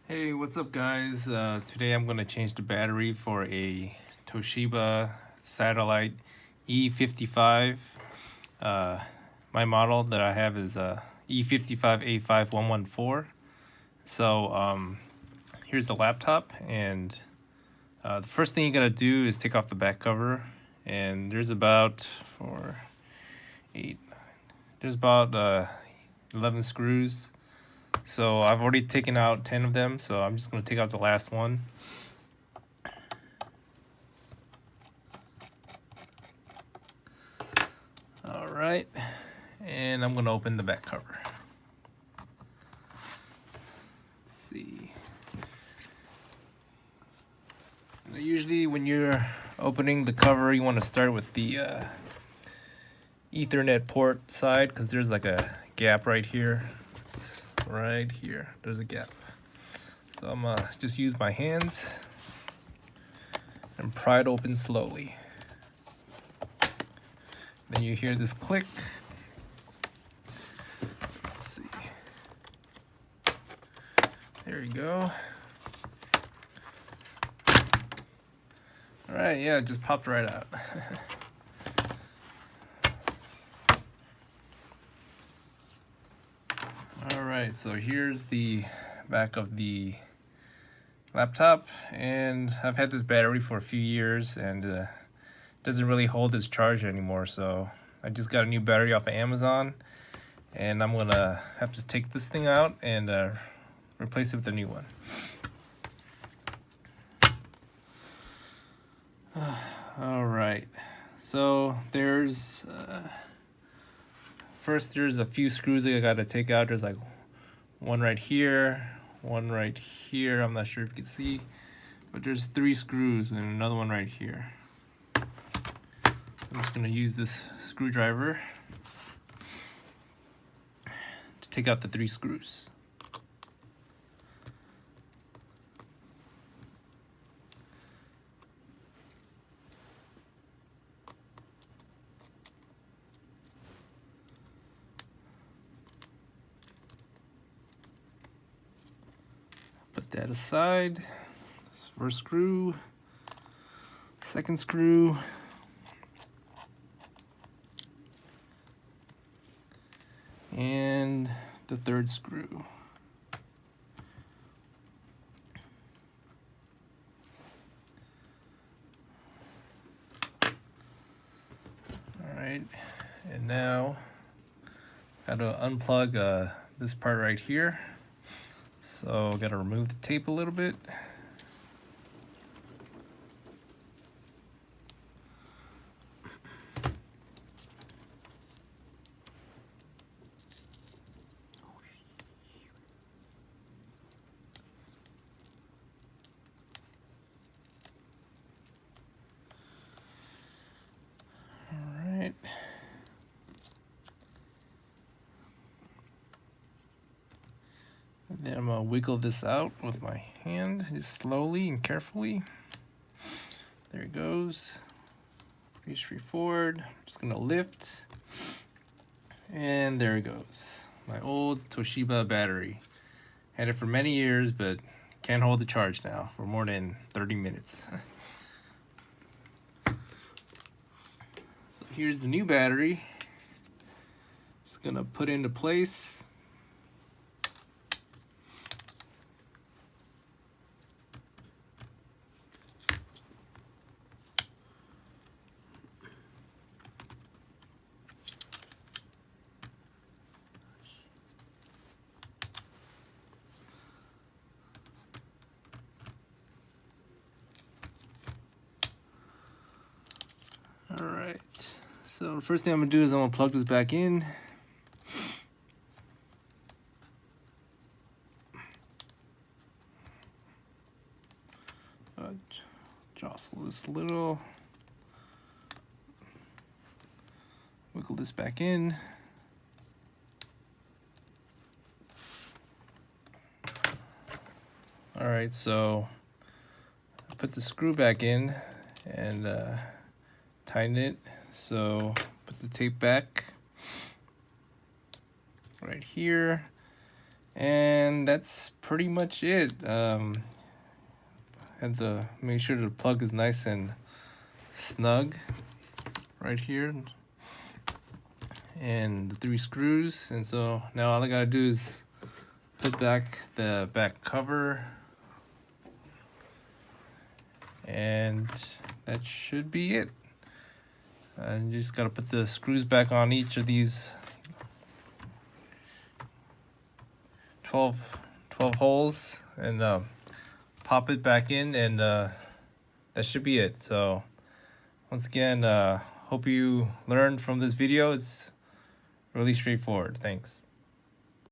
Hey, what's up guys? Today I'm going to change the battery for a Toshiba Satellite E55. My model that I have is E55-A5114. So here's the laptop, and the first thing you gotta do is take off the back cover, and there's about 11 screws. So I've already taken out 10 of them, so I'm just going to take out the last one. All right, and I'm going to open the back cover. Let's see. Usually when you're opening the cover, you want to start with the Ethernet port side, because there's like a gap right here. Right here, there's a gap. So I'm gonna just use my hands and pry it open slowly. Then you hear this click. Let's see. There you go. All right, yeah, it just popped right out. Alright, so here's the back of the laptop, and I've had this battery for a few years, and it doesn't really hold its charge anymore, so I just got a new battery off of Amazon, and I'm gonna have to take this thing out and replace it with a new one. Alright, so there's first there's a few screws that I gotta take out. There's like one right here, one right here. I'm not sure if you can see, but there's 3 screws and another one right here. I'm just gonna use this screwdriver to take out the 3 screws. Put that aside. This first screw, second screw, and the 3rd screw. Alright, and now got to unplug this part right here. So got to remove the tape a little bit. All right. Then I'm gonna wiggle this out with my hand, just slowly and carefully. There it goes. Pretty straightforward. Just gonna lift, and there it goes. My old Toshiba battery. Had it for many years, but can't hold the charge now for more than 30 minutes. So here's the new battery. Just gonna put into place. Alright, so the first thing I'm going to do is I'm going to plug this back in. Jostle this a little. Wiggle this back in. Alright, so I put the screw back in and tighten it. So put the tape back right here, And that's pretty much it. Had to make sure the plug is nice and snug right here, and the 3 screws. And so now all I gotta do is put back the back cover, and that should be it. And you just gotta put the screws back on each of these 12 holes, and pop it back in, and that should be it. So once again, hope you learned from this video. It's really straightforward. Thanks.